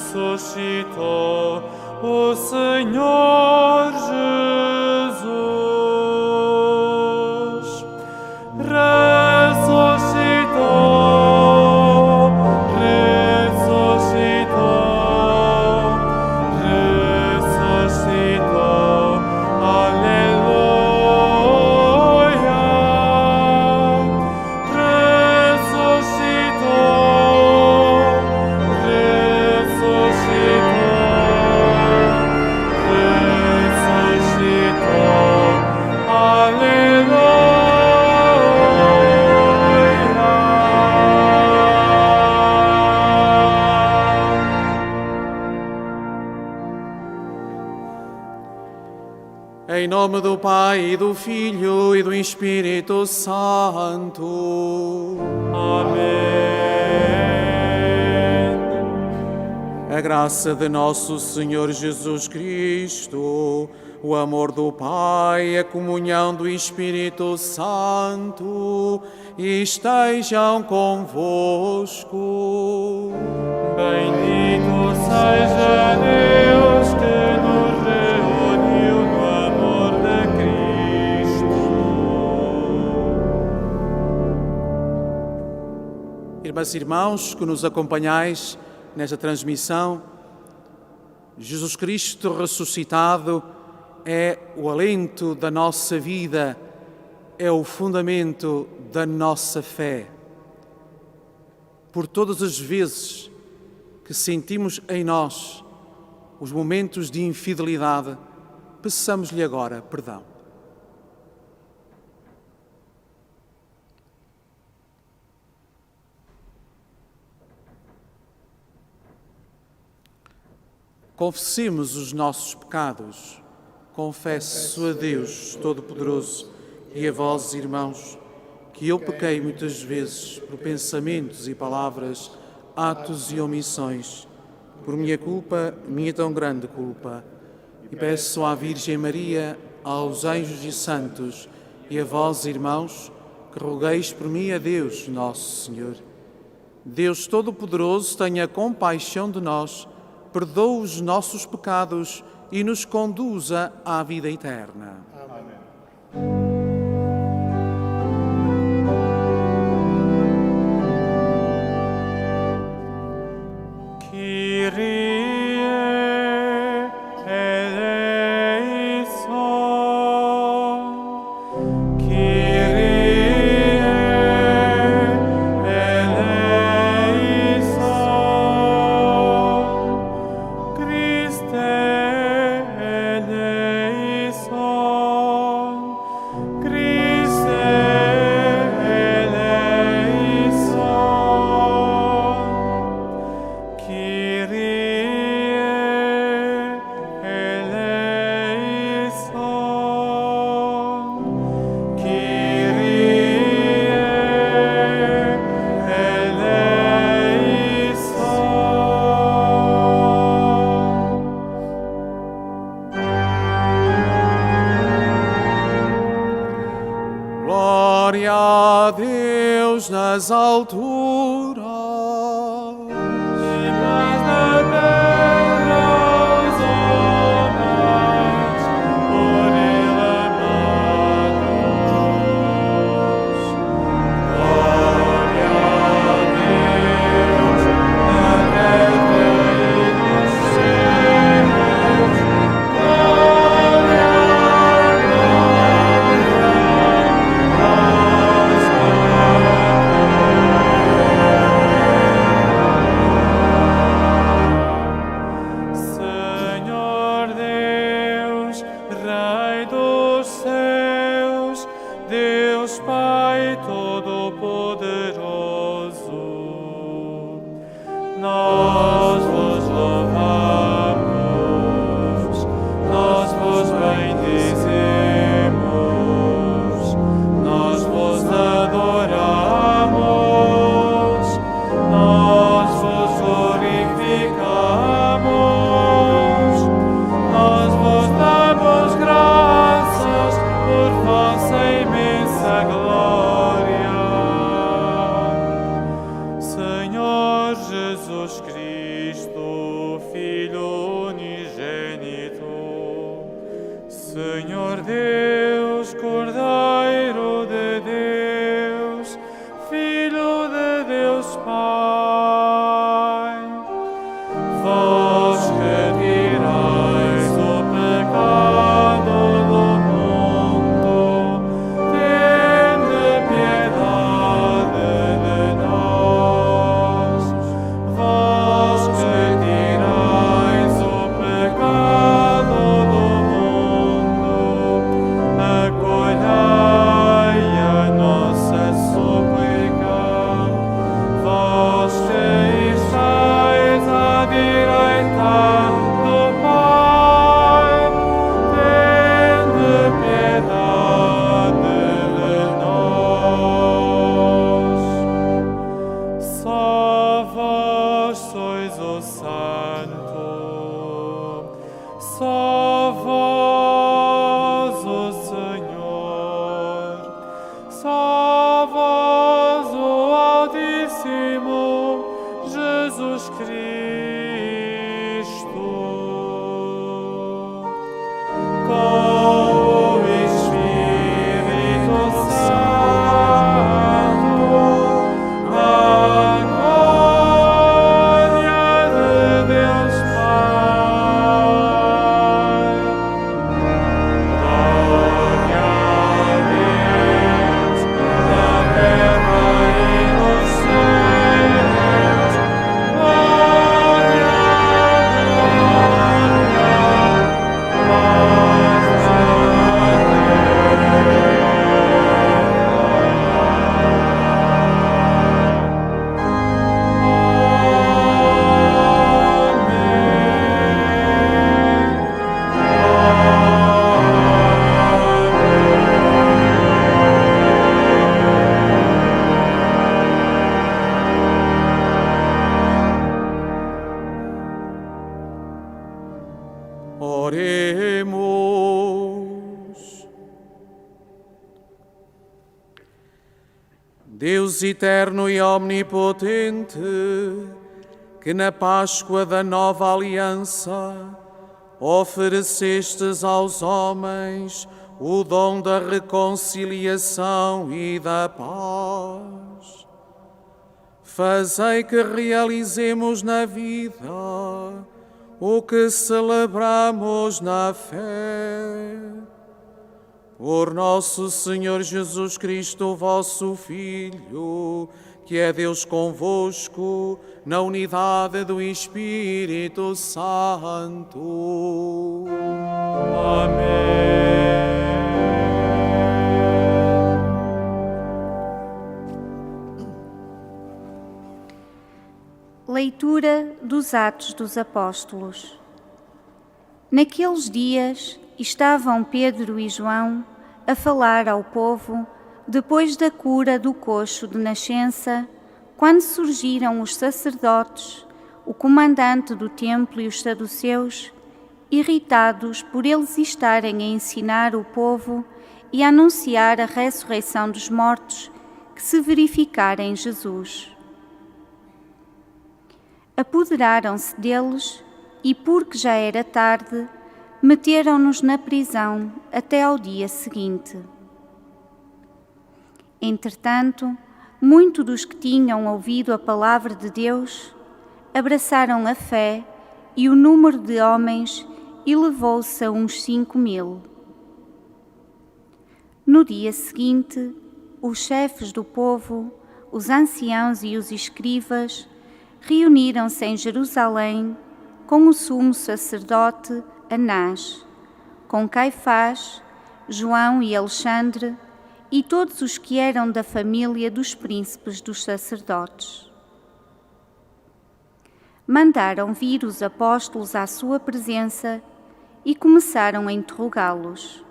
ressuscitou o Senhor Jesus. Ressuscitou, ressuscitou, ressuscitou. Aleluia. Ressuscitou, ressuscitou, aleluia. Em nome do Pai, e do Filho e do Espírito Santo. Amém. A graça de nosso Senhor Jesus Cristo, o amor do Pai, a comunhão do Espírito Santo estejam convosco. Bendito seja Deus que nos reuniu no amor de Cristo. Irmãs e irmãos que nos acompanhais nesta transmissão, Jesus Cristo ressuscitado é o alento da nossa vida, é o fundamento da nossa fé. Por todas as vezes que sentimos em nós os momentos de infidelidade, peçamos-lhe agora perdão. Confessemos os nossos pecados. Confesso a Deus Todo-Poderoso e a vós, irmãos, que eu pequei muitas vezes por pensamentos e palavras, atos e omissões, por minha culpa, minha tão grande culpa. E peço à Virgem Maria, aos anjos e santos e a vós, irmãos, que rogueis por mim a Deus, nosso Senhor. Deus Todo-Poderoso, tenha compaixão de nós, perdoa os nossos pecados e nos conduza à vida eterna. Amém. Kyrie eleison, Kyrie eleison, Christe eleison, Christe eleison, Kyrie Só vós, ó Senhor, só vós, ó Altíssimo Jesus Cristo, com o Espírito Santo, a glória de Deus Pai. Glória a Deus na terra e nos céus. Glória, paz na Oremos. Deus eterno e omnipotente, que na Páscoa da nova aliança oferecestes aos homens o dom da reconciliação e da paz, fazei que realizemos na vida o que celebramos na fé. Por nosso Senhor Jesus Cristo, vosso Filho, que é Deus convosco, na unidade do Espírito Santo. Amém. Leitura dos Atos dos Apóstolos. Naqueles dias estavam Pedro e João a falar ao povo depois da cura do coxo de nascença, quando surgiram os sacerdotes, o comandante do templo e os saduceus, irritados por eles estarem a ensinar o povo e a anunciar a ressurreição dos mortos que se verificara em Jesus. Apoderaram-se deles e, porque já era tarde, meteram-nos na prisão até ao dia seguinte. Entretanto, muitos dos que tinham ouvido a palavra de Deus abraçaram a fé e o número de homens elevou-se a uns 5.000. No dia seguinte, os chefes do povo, os anciãos e os escribas reuniram-se em Jerusalém com o sumo sacerdote Anás, com Caifás, João e Alexandre e todos os que eram da família dos príncipes dos sacerdotes. Mandaram vir os apóstolos à sua presença e começaram a interrogá-los.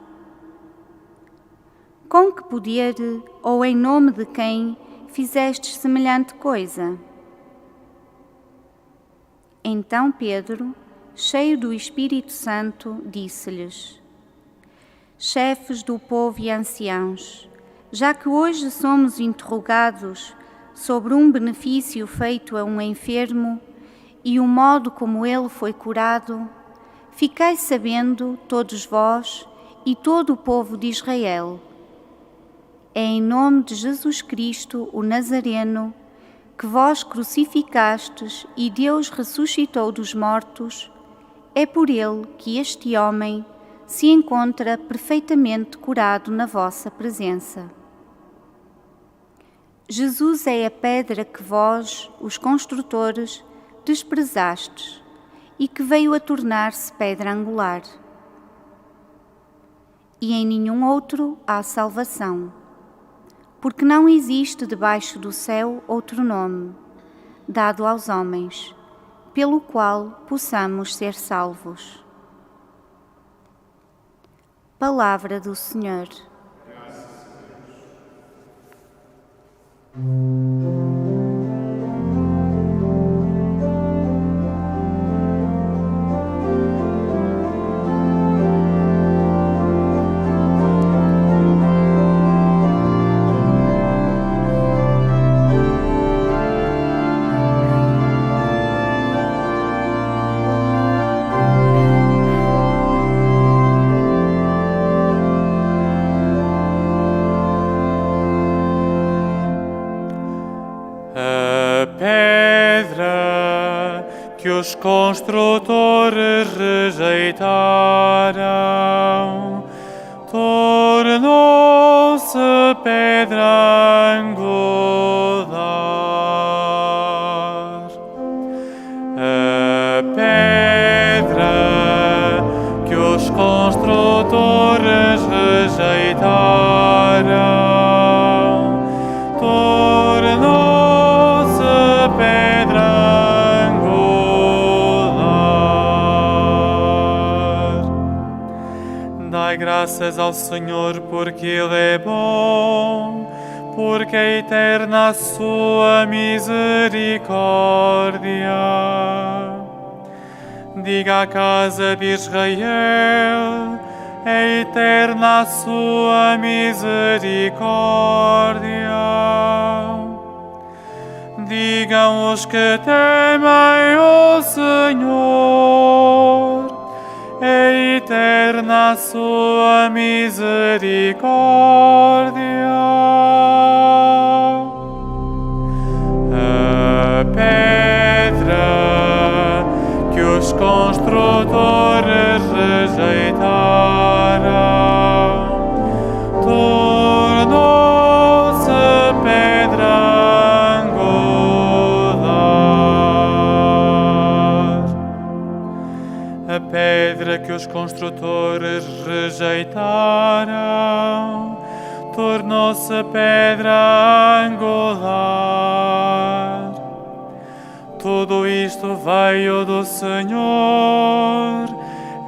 Com que poder ou em nome de quem fizestes semelhante coisa? Então Pedro, cheio do Espírito Santo, disse-lhes: Chefes do povo e anciãos, já que hoje somos interrogados sobre um benefício feito a um enfermo e o modo como ele foi curado, ficai sabendo, todos vós e todo o povo de Israel. É em nome de Jesus Cristo, o Nazareno, que vós crucificastes e Deus ressuscitou dos mortos, é por ele que este homem se encontra perfeitamente curado na vossa presença. Jesus é a pedra que vós, os construtores, desprezastes e que veio a tornar-se pedra angular. E em nenhum outro há salvação, porque não existe debaixo do céu outro nome, dado aos homens, pelo qual possamos ser salvos. Palavra do Senhor. os construtores rejeitaram, tornou-se pedra angular. A pedra que os construtores rejeitaram, tornou-se pedra angular. Dai graças ao Senhor, porque Ele é bom, porque é eterna a sua misericórdia. Diga à casa de Israel, é eterna a sua misericórdia. Digam os que temem o Senhor, é eterna a sua misericórdia. A pedra que os construtores rejeitaram, tornou-se pedra angular. A pedra que os construtores rejeitaram, tornou-se pedra angular. Tudo isto veio do Senhor,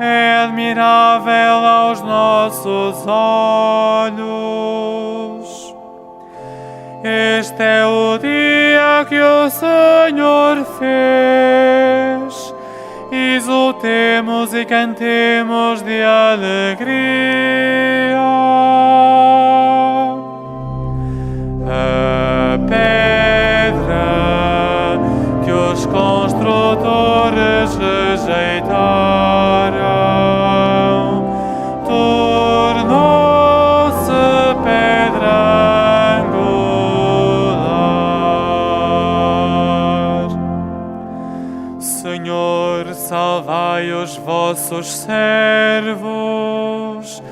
é admirável aos nossos olhos. Este é o dia que o Senhor fez, exultemos e cantemos de alegria. A pedra que os construtores rejeitaram, tornou-se pedra angular. Senhor, salvai os vossos servos.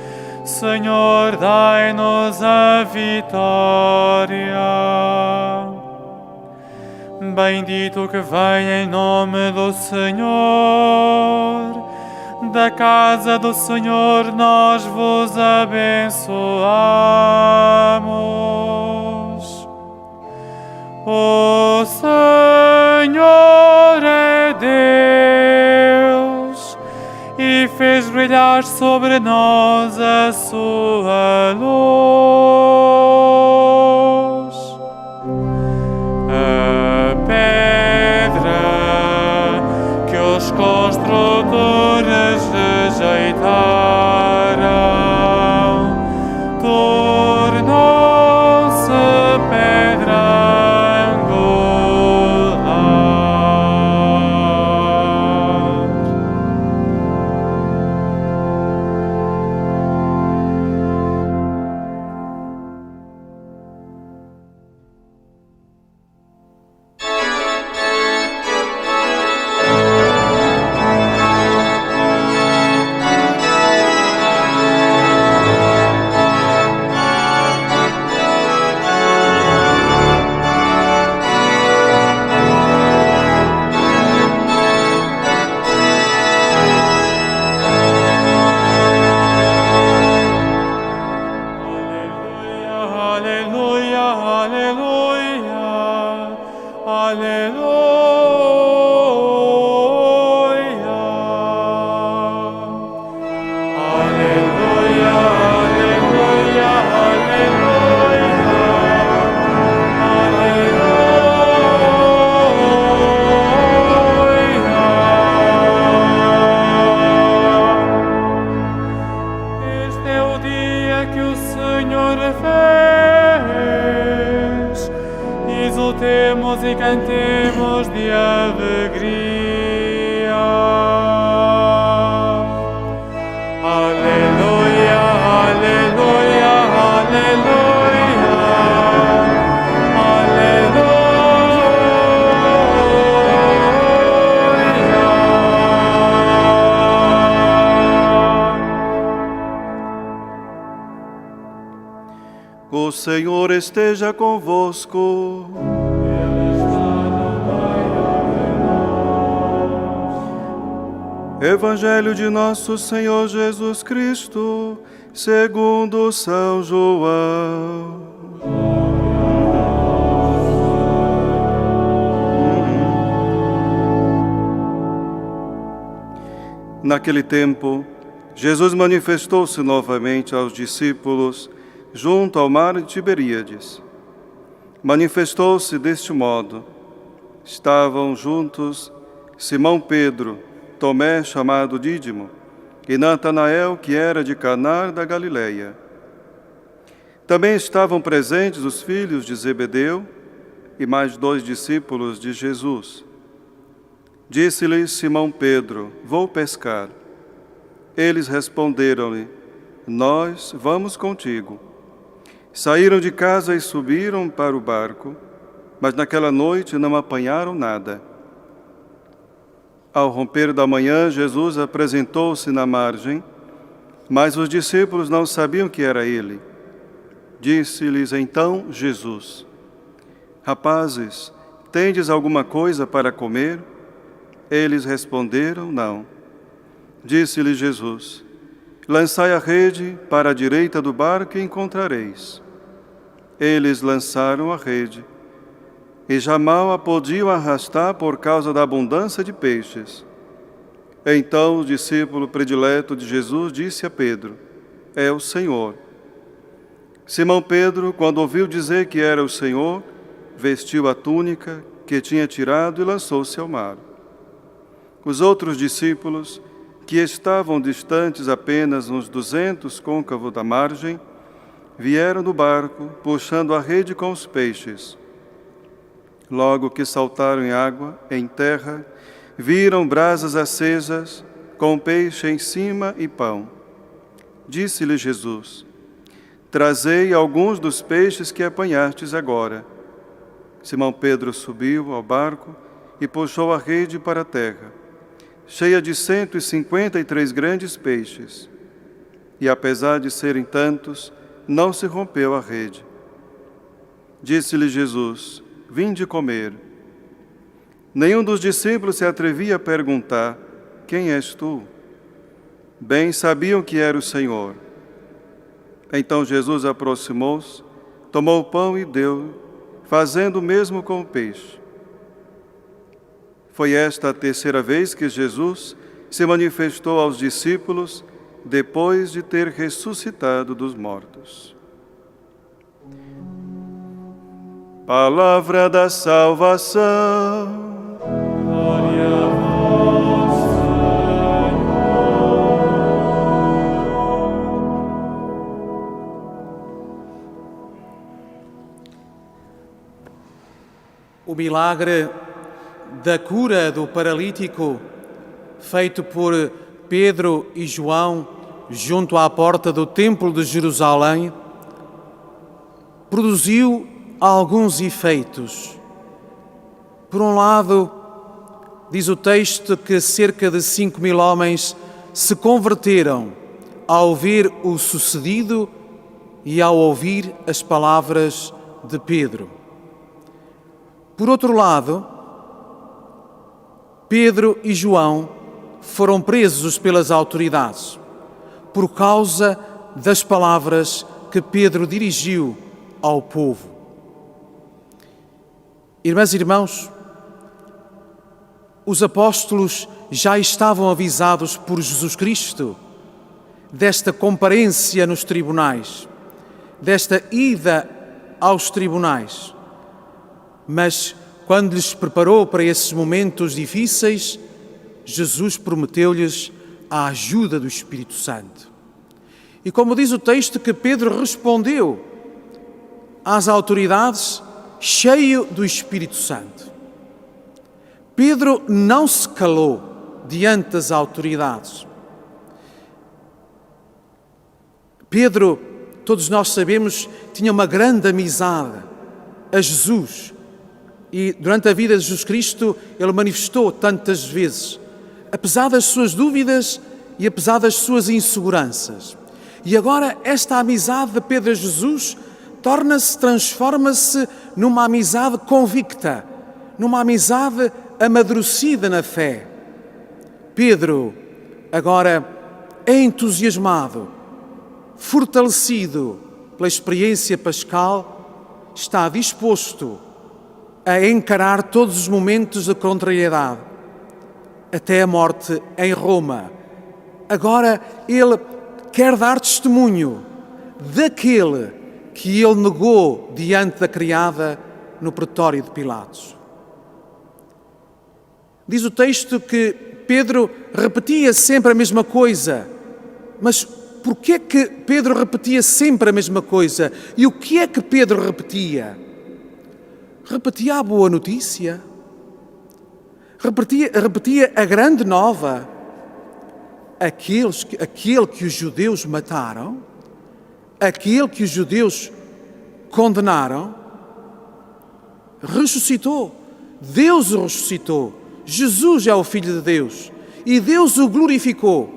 Senhor, dai-nos a vitória. Bendito que vem em nome do Senhor, da casa do Senhor nós vos abençoamos. O Senhor é Deus e fez brilhar sobre nós a sua luz. A pedra que os construtores rejeitaram, tornou-se pedra angular. O Senhor esteja convosco. Evangelho de nosso Senhor Jesus Cristo, segundo São João. Naquele tempo, Jesus manifestou-se novamente aos discípulos junto ao mar de Tiberíades. Manifestou-se deste modo. Estavam juntos Simão Pedro, Tomé, chamado Dídimo, e Natanael, que era de Caná da Galileia. Também estavam presentes os filhos de Zebedeu e mais 2 discípulos de Jesus. Disse-lhes Simão Pedro: vou pescar. Eles responderam-lhe: nós vamos contigo. Saíram de casa e subiram para o barco, mas naquela noite não apanharam nada. Ao romper da manhã, Jesus apresentou-se na margem, mas os discípulos não sabiam que era ele. Disse-lhes então Jesus: rapazes, tendes alguma coisa para comer? Eles responderam: não. Disse-lhes Jesus: lançai a rede para a direita do barco e encontrareis. Eles lançaram a rede, e já mal a podiam arrastar por causa da abundância de peixes. Então o discípulo predileto de Jesus disse a Pedro: é o Senhor. Simão Pedro, quando ouviu dizer que era o Senhor, vestiu a túnica que tinha tirado e lançou-se ao mar. Os outros discípulos, que estavam distantes apenas uns 200 côncavos da margem, vieram no barco, puxando a rede com os peixes. Logo que saltaram em terra, viram brasas acesas, com peixe em cima e pão. Disse-lhe Jesus: trazei alguns dos peixes que apanhastes agora. Simão Pedro subiu ao barco e puxou a rede para a terra, cheia de 153 grandes peixes. E apesar de serem tantos, não se rompeu a rede. Disse-lhe Jesus: vinde comer. Nenhum dos discípulos se atrevia a perguntar: quem és tu? Bem sabiam que era o Senhor. Então Jesus aproximou-se, tomou o pão e deu, fazendo o mesmo com o peixe. Foi esta a 3ª vez que Jesus se manifestou aos discípulos depois de ter ressuscitado dos mortos. Palavra da salvação. Glória a vós, O milagre da cura do paralítico, feito por Pedro e João junto à porta do Templo de Jerusalém, produziu alguns efeitos. Por um lado, diz o texto que cerca de 5.000 homens se converteram ao ver o sucedido e ao ouvir as palavras de Pedro. Por outro lado, Pedro e João foram presos pelas autoridades por causa das palavras que Pedro dirigiu ao povo. Irmãs e irmãos, os apóstolos já estavam avisados por Jesus Cristo desta comparência nos tribunais, desta ida aos tribunais. Mas, quando lhes preparou para esses momentos difíceis, Jesus prometeu-lhes a ajuda do Espírito Santo. E como diz o texto, que Pedro respondeu às autoridades cheio do Espírito Santo. Pedro não se calou diante das autoridades. Pedro, todos nós sabemos, tinha uma grande amizade a Jesus. E durante a vida de Jesus Cristo, ele manifestou tantas vezes, apesar das suas dúvidas e apesar das suas inseguranças. E agora esta amizade de Pedro a Jesus transforma-se numa amizade convicta, numa amizade amadurecida na fé. Pedro, agora entusiasmado, fortalecido pela experiência pascal, está disposto a encarar todos os momentos de contrariedade, até a morte em Roma. Agora ele quer dar testemunho daquele que ele negou diante da criada no pretório de Pilatos. Diz o texto que Pedro repetia sempre a mesma coisa. Mas porquê é que Pedro repetia sempre a mesma coisa? E o que é que Pedro repetia? Repetia a boa notícia. Repetia a grande nova. Aquele que os judeus mataram, aquele que os judeus condenaram, ressuscitou. Deus o ressuscitou. Jesus é o Filho de Deus e Deus o glorificou.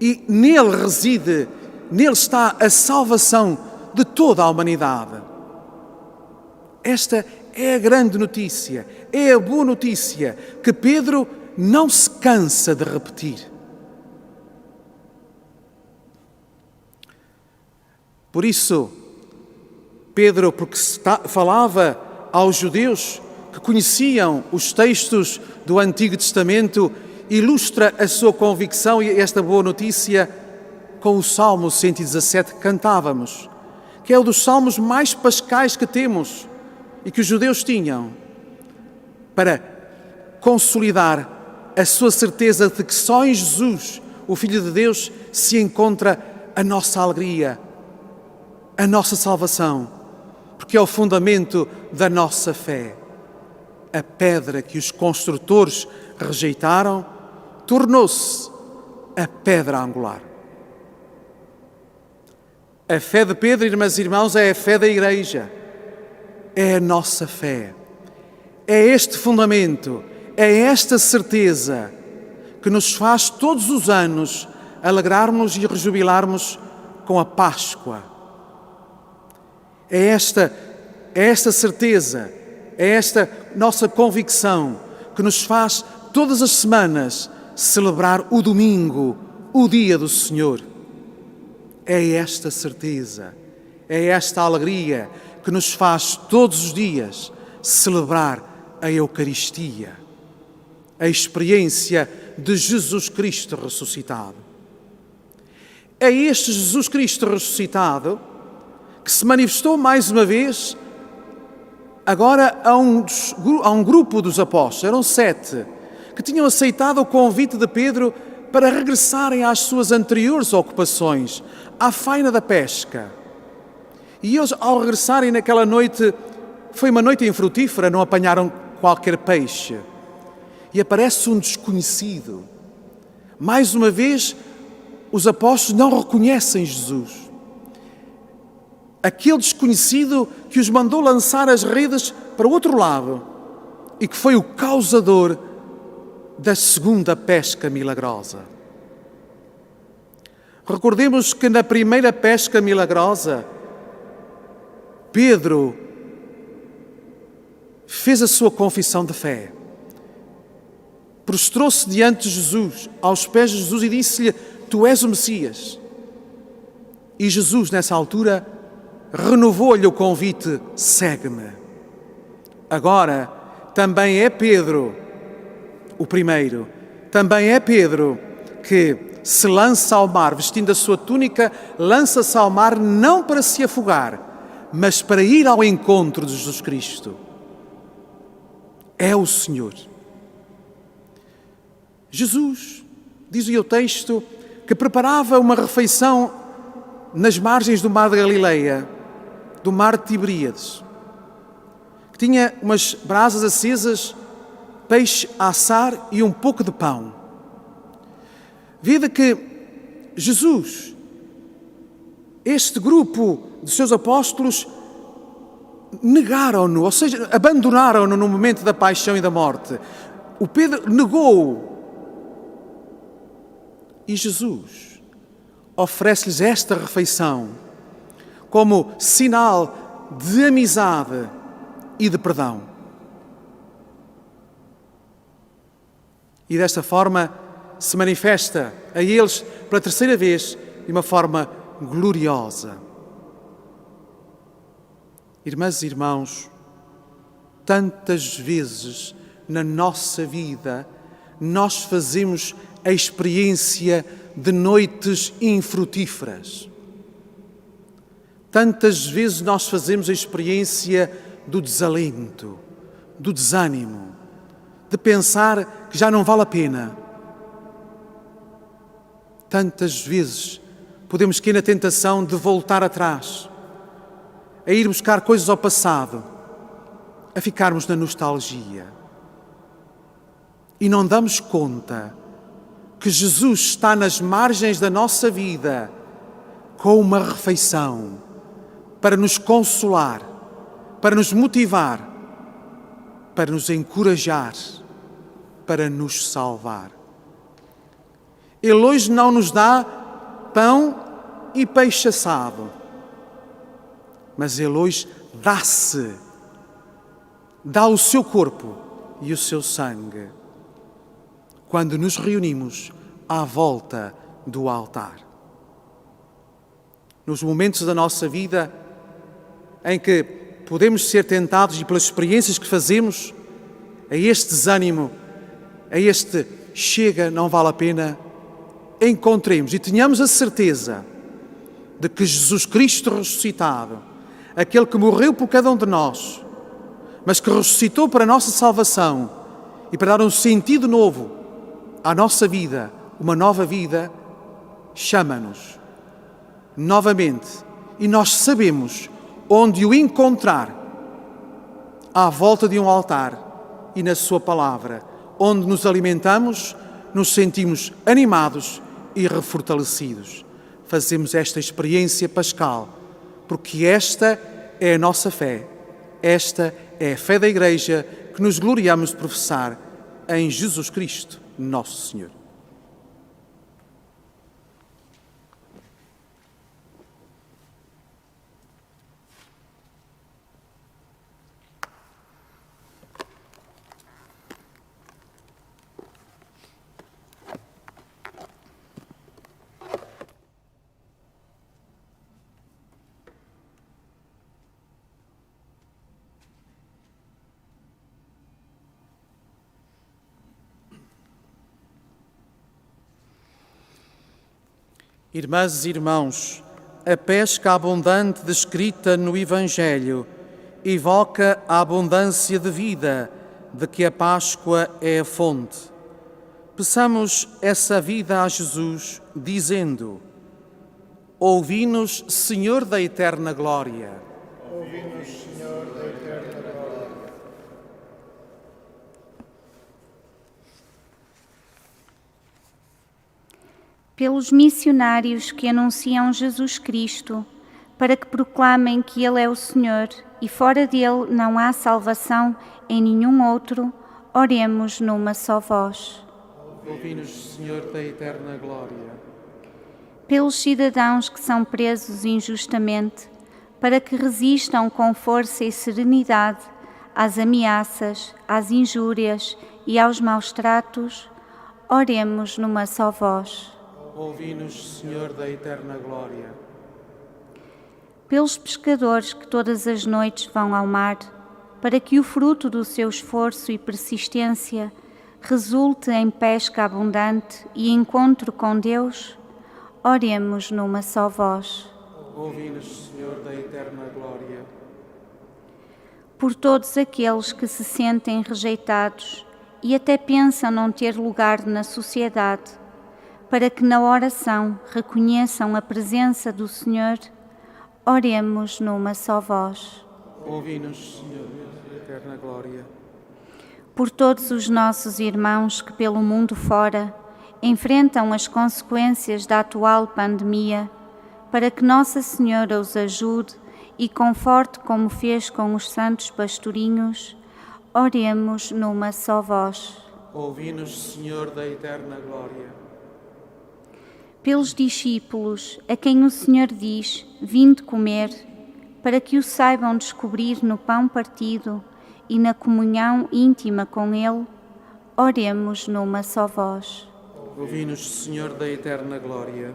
E nele está a salvação de toda a humanidade. Esta é a grande notícia, é a boa notícia que Pedro não se cansa de repetir. Por isso, Pedro, porque falava aos judeus que conheciam os textos do Antigo Testamento, ilustra a sua convicção e esta boa notícia com o Salmo 117 que cantávamos, que é um dos salmos mais pascais que temos e que os judeus tinham, para consolidar a sua certeza de que só em Jesus, o Filho de Deus, se encontra a nossa alegria, a nossa salvação, porque é o fundamento da nossa fé. A pedra que os construtores rejeitaram tornou-se a pedra angular. A fé de Pedro, irmãs e irmãos, é a fé da Igreja. É a nossa fé. É este fundamento, é esta certeza que nos faz todos os anos alegrarmos e rejubilarmos com a Páscoa. É esta certeza, é esta nossa convicção que nos faz todas as semanas celebrar o domingo, o dia do Senhor. É esta certeza, é esta alegria que nos faz todos os dias celebrar a Eucaristia, a experiência de Jesus Cristo ressuscitado. É este Jesus Cristo ressuscitado que se manifestou mais uma vez agora a um grupo dos apóstolos, eram 7, que tinham aceitado o convite de Pedro para regressarem às suas anteriores ocupações, à faina da pesca. E eles, ao regressarem naquela noite, foi uma noite infrutífera, não apanharam qualquer peixe. E aparece um desconhecido. Mais uma vez, os apóstolos não reconhecem Jesus. Aquele desconhecido que os mandou lançar as redes para o outro lado e que foi o causador da segunda pesca milagrosa. Recordemos que na primeira pesca milagrosa, Pedro fez a sua confissão de fé. Prostrou-se diante de Jesus, aos pés de Jesus, e disse-lhe: Tu és o Messias. E Jesus, nessa altura, renovou-lhe o convite: segue-me. Agora, também é Pedro, o primeiro, também é Pedro que se lança ao mar, vestindo a sua túnica, lança-se ao mar não para se afogar, mas para ir ao encontro de Jesus Cristo. É o Senhor. Jesus, diz o texto, que preparava uma refeição nas margens do mar de Galileia, do mar de Tiberíades, que tinha umas brasas acesas, peixe a assar e um pouco de pão. Vida que Jesus, este grupo de seus apóstolos, negaram-no, ou seja, abandonaram-no no momento da paixão e da morte. O Pedro negou-o. E Jesus oferece-lhes esta refeição como sinal de amizade e de perdão. E desta forma se manifesta a eles pela terceira vez de uma forma gloriosa. Irmãs e irmãos, tantas vezes na nossa vida nós fazemos a experiência de noites infrutíferas. Tantas vezes nós fazemos a experiência do desalento, do desânimo, de pensar que já não vale a pena. Tantas vezes podemos cair na tentação de voltar atrás, a ir buscar coisas ao passado, a ficarmos na nostalgia. E não damos conta que Jesus está nas margens da nossa vida com uma refeição para nos consolar, para nos motivar, para nos encorajar, para nos salvar. Ele hoje não nos dá pão e peixe assado, mas Ele hoje dá o seu corpo e o seu sangue, quando nos reunimos à volta do altar. Nos momentos da nossa vida em que podemos ser tentados, e pelas experiências que fazemos, a este desânimo, a este chega, não vale a pena, encontremos e tenhamos a certeza de que Jesus Cristo ressuscitado, aquele que morreu por cada um de nós, mas que ressuscitou para a nossa salvação e para dar um sentido novo à nossa vida, uma nova vida, chama-nos novamente e nós sabemos onde o encontrar, à volta de um altar e na sua palavra, onde nos alimentamos, nos sentimos animados e refortalecidos. Fazemos esta experiência pascal, porque esta é a nossa fé, esta é a fé da Igreja que nos gloriamos de professar em Jesus Cristo, nosso Senhor. Irmãs e irmãos, a pesca abundante descrita no Evangelho evoca a abundância de vida de que a Páscoa é a fonte. Peçamos essa vida a Jesus, dizendo: ouvi-nos, Senhor da eterna glória. Ouvi-nos, Senhor da eterna glória. Pelos missionários que anunciam Jesus Cristo, para que proclamem que Ele é o Senhor e fora dele não há salvação em nenhum outro, oremos numa só voz. Ouvi-nos, Senhor da eterna glória. Pelos cidadãos que são presos injustamente, para que resistam com força e serenidade às ameaças, às injúrias e aos maus tratos, oremos numa só voz. Ouvi-nos, Senhor da eterna glória. Pelos pescadores que todas as noites vão ao mar, para que o fruto do seu esforço e persistência resulte em pesca abundante e encontro com Deus, oremos numa só voz. Ouvi-nos, Senhor da eterna glória. Por todos aqueles que se sentem rejeitados e até pensam não ter lugar na sociedade, para que na oração reconheçam a presença do Senhor, oremos numa só voz. Ouvi-nos, Senhor da eterna glória. Por todos os nossos irmãos que pelo mundo fora enfrentam as consequências da atual pandemia, para que Nossa Senhora os ajude e conforte como fez com os santos pastorinhos, oremos numa só voz. Ouvi-nos, Senhor da eterna glória. pelos discípulos a quem o Senhor diz: vinde comer, para que o saibam descobrir no pão partido e na comunhão íntima com Ele, oremos numa só voz. Ouvi-nos, Senhor da eterna glória.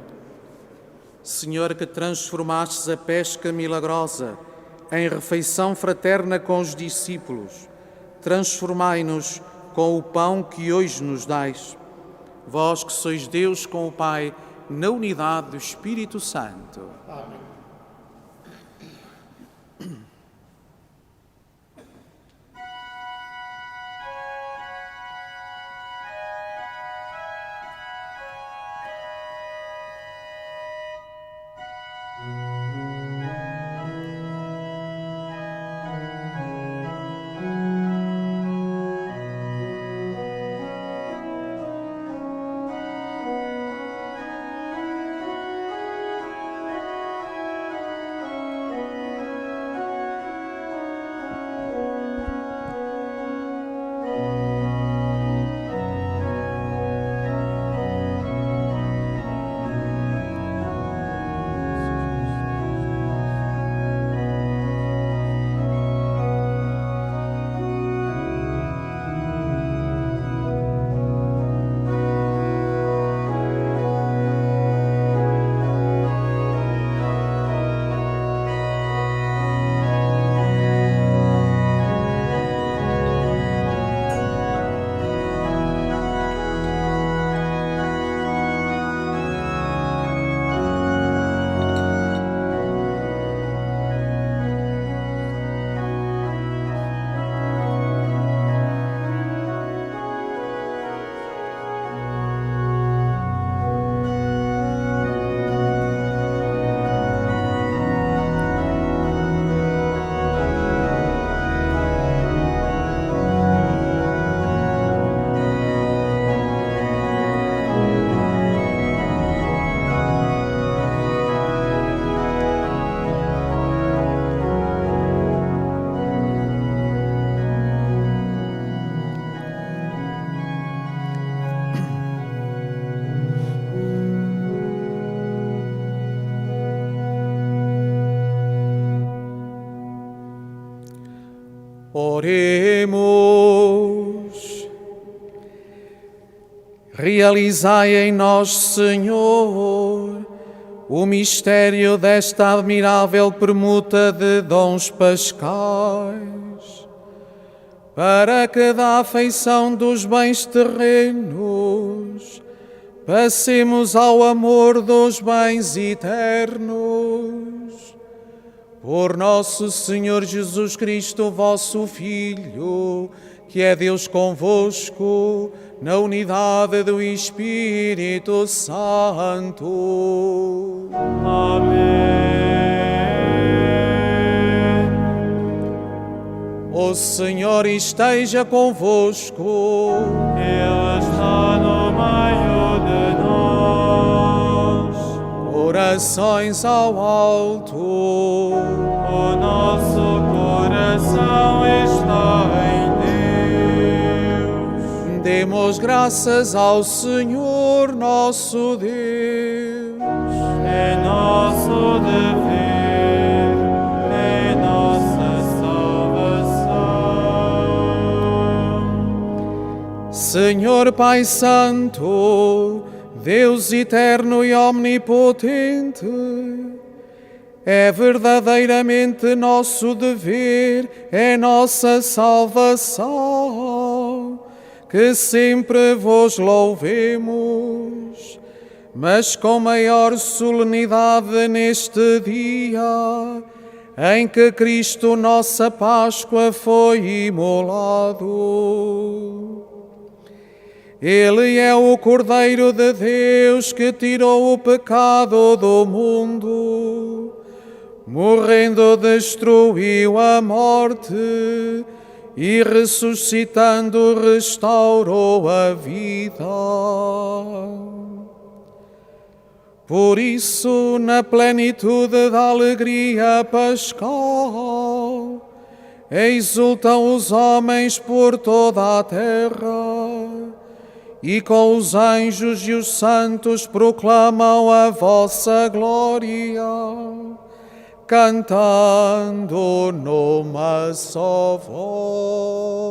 Senhor, que transformastes a pesca milagrosa em refeição fraterna com os discípulos, transformai-nos com o pão que hoje nos dais. Vós que sois Deus com o Pai, na unidade do Espírito Santo. Amém. Oremos. Realizai em nós, Senhor, o mistério desta admirável permuta de dons pascais, para que da afeição dos bens terrenos passemos ao amor dos bens eternos. Por nosso Senhor Jesus Cristo, vosso Filho, que é Deus convosco, na unidade do Espírito Santo. Amém. O Senhor esteja convosco. Ele está no meio de nós. Orações ao alto. O nosso coração está em Deus. Demos graças ao Senhor nosso Deus. É nosso dever, é nossa salvação. Senhor Pai Santo, Deus eterno e omnipotente, é verdadeiramente nosso dever, é nossa salvação, que sempre vos louvemos, mas com maior solenidade neste dia, em que Cristo, nossa Páscoa, foi imolado. Ele é o Cordeiro de Deus que tirou o pecado do mundo. Morrendo, destruiu a morte e, ressuscitando, restaurou a vida. Por isso, na plenitude da alegria pascal, exultam os homens por toda a terra e com os anjos e os santos proclamam a vossa glória, cantando numa só voz.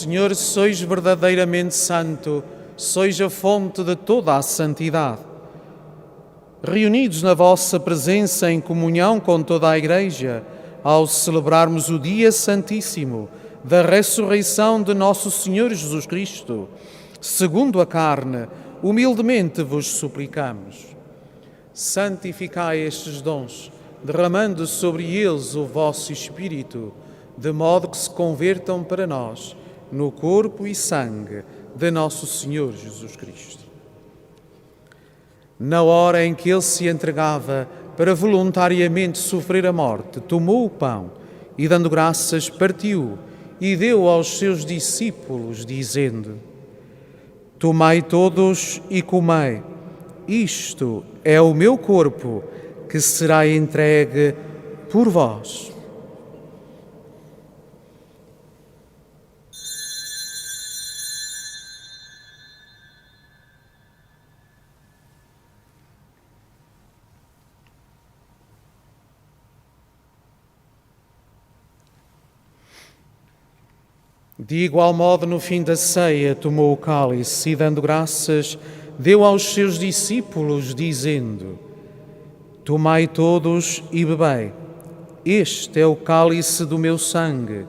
Senhor, sois verdadeiramente santo, sois a fonte de toda a santidade. Reunidos na vossa presença em comunhão com toda a Igreja, ao celebrarmos o dia santíssimo da ressurreição de nosso Senhor Jesus Cristo, segundo a carne, humildemente vos suplicamos. Santificai estes dons, derramando sobre eles o vosso Espírito, de modo que se convertam para nós no corpo e sangue de nosso Senhor Jesus Cristo. Na hora em que ele se entregava para voluntariamente sofrer a morte, tomou o pão e, dando graças, partiu e deu aos seus discípulos, dizendo: Tomai todos e comei, isto é o meu corpo que será entregue por vós. De igual modo, no fim da ceia, tomou o cálice e, dando graças, deu aos seus discípulos, dizendo: Tomai todos e bebei. Este é o cálice do meu sangue,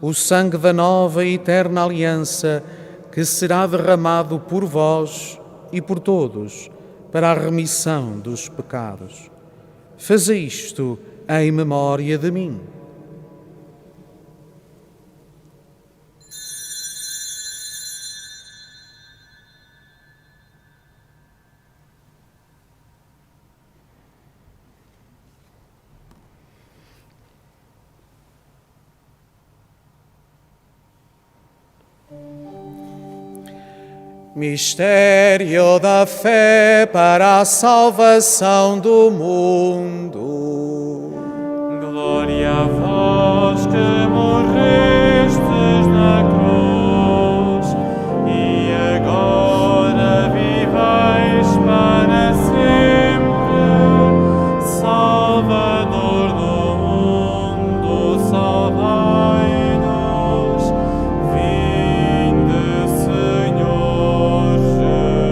o sangue da nova e eterna aliança, que será derramado por vós e por todos, para a remissão dos pecados. Fazei isto em memória de mim. Mistério da fé para a salvação do mundo. Glória a vós que morrestes na cruz e agora vivais para sempre. Salvador do mundo, salvai-nos. Vinde, Senhor Jesus.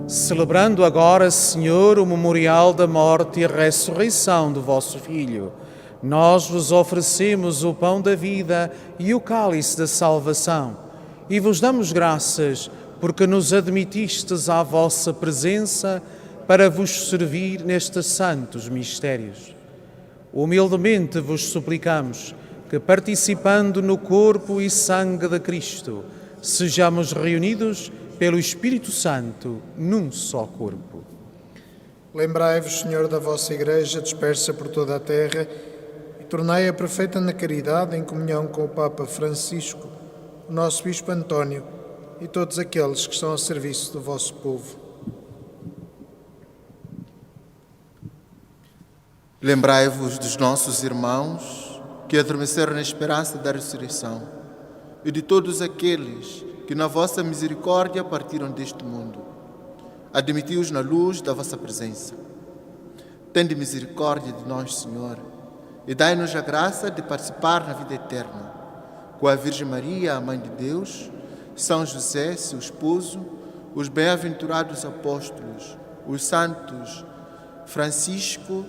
Celebrando agora, Senhor, o memorial da morte e a ressurreição do vosso Filho, nós vos oferecemos o pão da vida e o cálice da salvação e vos damos graças porque nos admitistes à vossa presença para vos servir nestes santos mistérios. Humildemente vos suplicamos que, participando no corpo e sangue de Cristo, sejamos reunidos pelo Espírito Santo num só corpo. Lembrai-vos, Senhor, da vossa Igreja dispersa por toda a terra e tornai-a perfeita na caridade em comunhão com o Papa Francisco, o nosso Bispo António e todos aqueles que estão ao serviço do vosso povo. Lembrai-vos dos nossos irmãos que adormeceram na esperança da ressurreição e de todos aqueles que na vossa misericórdia partiram deste mundo. Admiti-os na luz da vossa presença. Tende misericórdia de nós, Senhor, e dai-nos a graça de participar na vida eterna, com a Virgem Maria, a Mãe de Deus, São José, seu esposo, os bem-aventurados apóstolos, os santos Francisco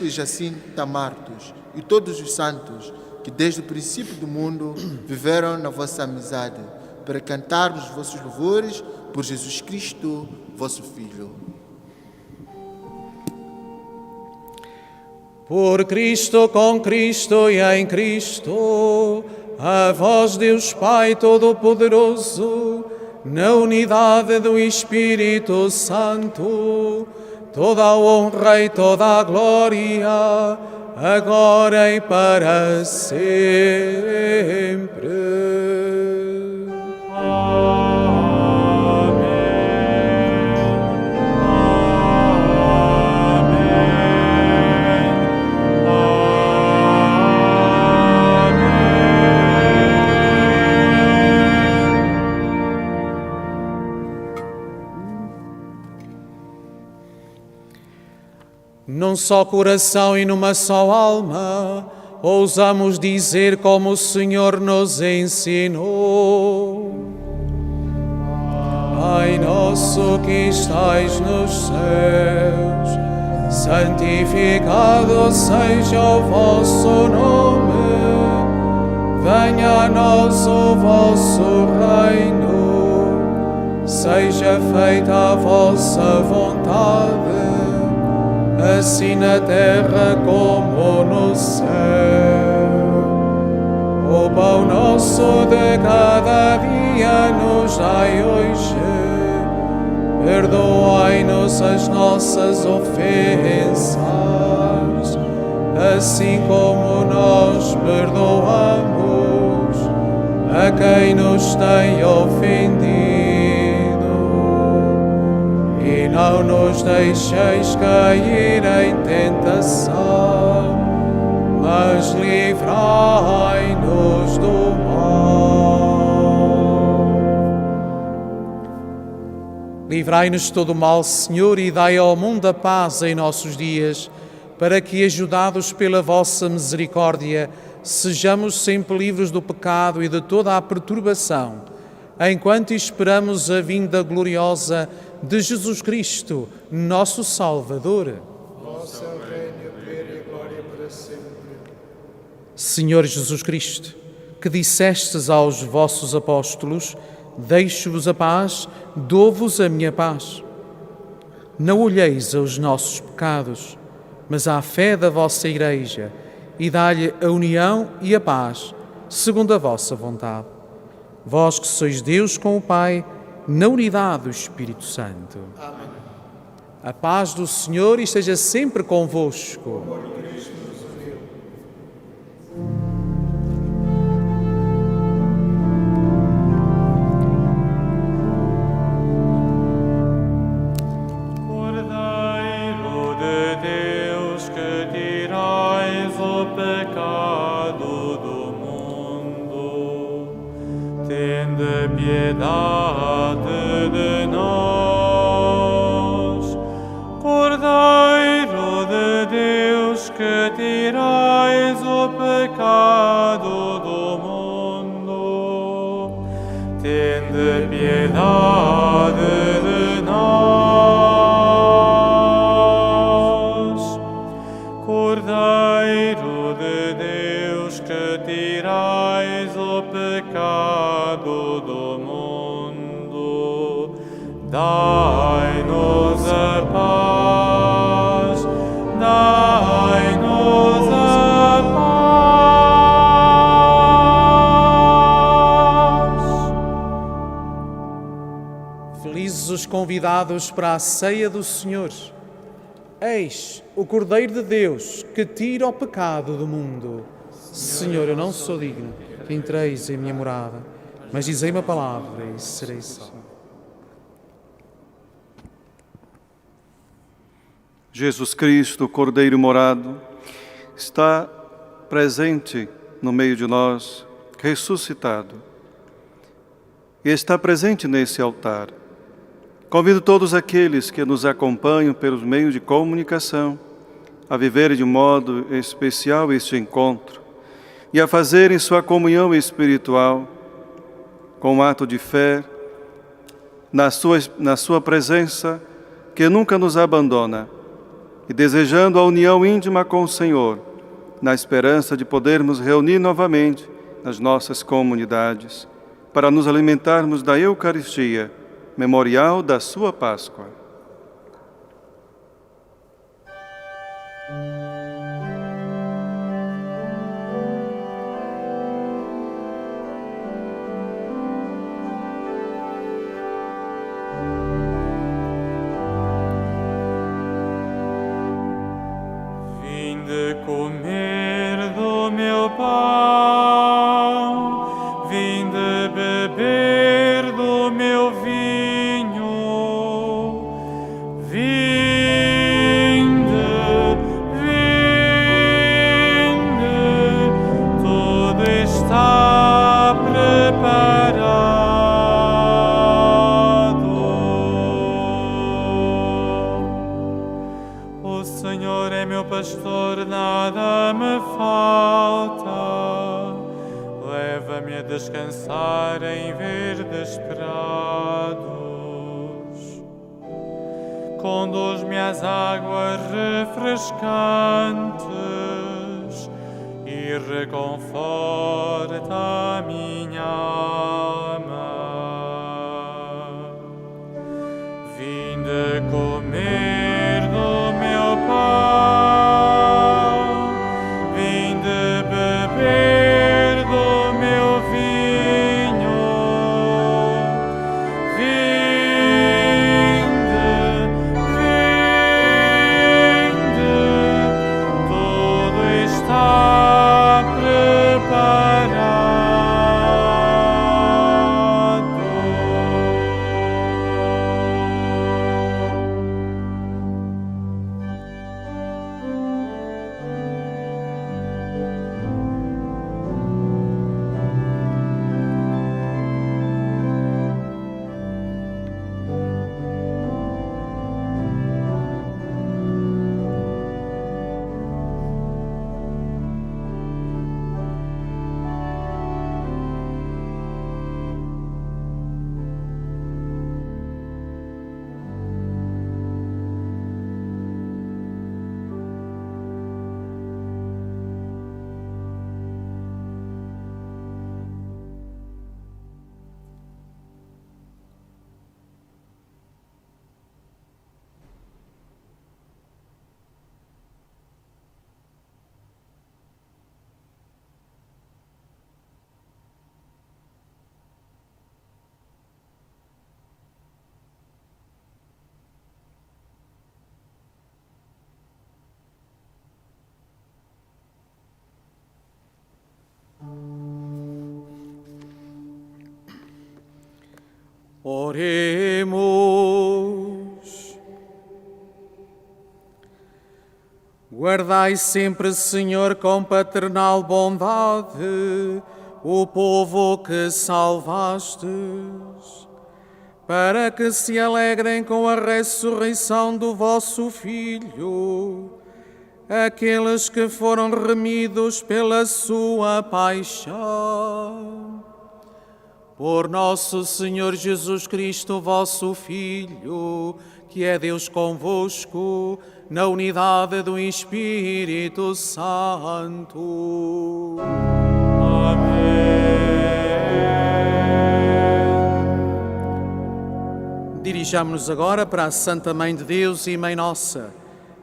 e Jacinta Martos, e todos os santos que desde o princípio do mundo viveram na vossa amizade, para cantarmos vossos louvores por Jesus Cristo, vosso Filho. Por Cristo, com Cristo e em Cristo, a vós, Deus Pai Todo-Poderoso, na unidade do Espírito Santo, toda a honra e toda a glória, agora e para sempre. Num só coração e numa só alma, ousamos dizer como o Senhor nos ensinou. Pai nosso que estais nos céus, santificado seja o vosso nome. Venha a nós o vosso reino, seja feita a vossa vontade, assim na terra como no céu. O pão nosso de cada dia nos dai hoje. Perdoai-nos as nossas ofensas, assim como nós perdoamos a quem nos tem ofendido. E não nos deixeis cair em tentação, mas livrai-nos do mal. Livrai-nos de todo o mal, Senhor, e dai ao mundo a paz em nossos dias, para que, ajudados pela vossa misericórdia, sejamos sempre livres do pecado e de toda a perturbação, enquanto esperamos a vinda gloriosa de Jesus Cristo, nosso Salvador. Vosso é o reino, o poder e a glória para sempre. Senhor Jesus Cristo, que dissestes aos vossos apóstolos: deixo-vos a paz, dou-vos a minha paz. Não olheis aos nossos pecados, mas à fé da vossa Igreja, e dá-lhe a união e a paz, segundo a vossa vontade. Vós que sois Deus com o Pai, na unidade do Espírito Santo. Amém. A paz do Senhor esteja sempre convosco. Cordeiro de Deus, que tirais o pecado do mundo, tende piedade de nós. Cordeiro de Deus, que tirais o pecado do mundo, tende piedade de nós. Cordeiro de Deus, que tirais o pecado do mundo, dai-nos a paz, dai-nos a paz. Felizes os convidados para a ceia do Senhor. Eis o Cordeiro de Deus que tira o pecado do mundo. Senhor, eu não sou digno que entreis em minha morada, mas dizei uma palavra e serei salvo. Jesus Cristo, Cordeiro morado, está presente no meio de nós, ressuscitado. E está presente nesse altar. Convido todos aqueles que nos acompanham pelos meios de comunicação a viverem de modo especial este encontro e a fazerem sua comunhão espiritual com um ato de fé na sua presença que nunca nos abandona e desejando a união íntima com o Senhor, na esperança de podermos reunir novamente nas nossas comunidades para nos alimentarmos da Eucaristia, memorial da sua Páscoa. Vinde comer do meu pão, vinde beber do meu vinho, vinde, tudo está preparado. O Senhor é meu pastor, nada me falta. Leva-me a descansar em verdes prados. Conduz-me às águas refrescantes e reconforta a minha alma. Vinde comer do meu pão, vinde beber do meu vinho, tudo está preparado. Oremos. Guardai sempre, Senhor, com paternal bondade, o povo que salvastes, para que se alegrem com a ressurreição do vosso Filho, aqueles que foram remidos pela sua paixão. Por nosso Senhor Jesus Cristo, vosso Filho, que é Deus convosco, na unidade do Espírito Santo. Amém. Dirijamo-nos agora para a Santa Mãe de Deus e Mãe Nossa.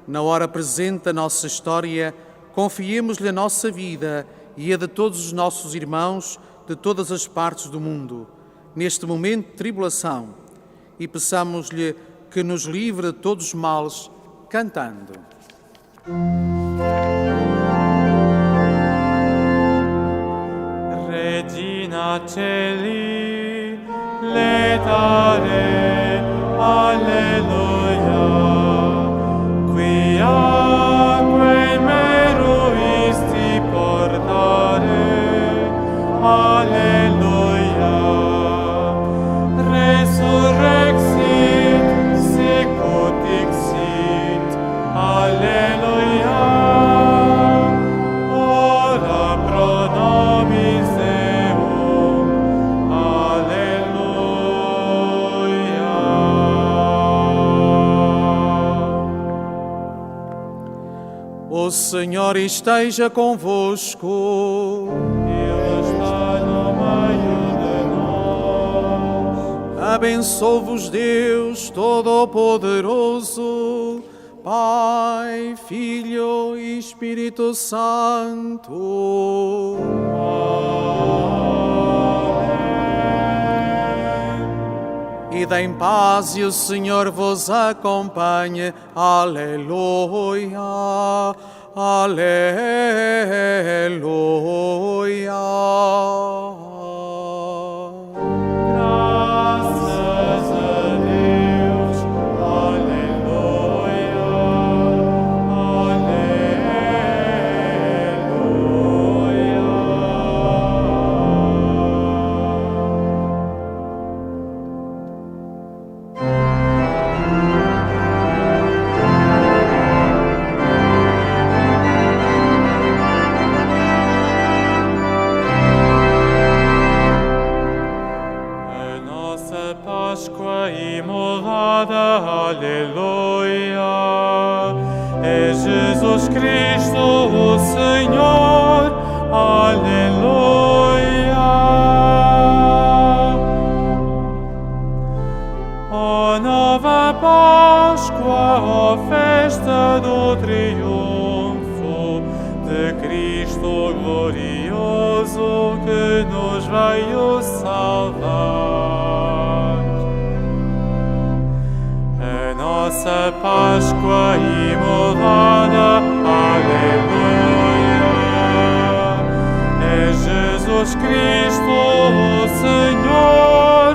Na hora presente da nossa história, confiemos-lhe a nossa vida e a de todos os nossos irmãos de todas as partes do mundo, neste momento de tribulação, e peçamos-lhe que nos livre de todos os males, cantando. Regina Celi letare, alleluia, quiaque meruisti portare, alleluia, resurrexit, sicut dixit, alleluia, ora pro nobis Deum, alleluia. O Senhor esteja convosco. Ele está no meio de nós. Abençoe-vos Deus Todo-Poderoso, Pai, Filho e Espírito Santo. Ide em paz e o Senhor vos acompanhe. Aleluia, aleluia. Graças a Deus, aleluia, a nossa Páscoa imolada, aleluia, é Jesus Cristo o Senhor, aleluia. Ó nova Páscoa, ó festa do triunfo de Cristo glorioso que nos veio salvar. A nossa Páscoa imolada, aleluia, é Jesus Cristo o Senhor,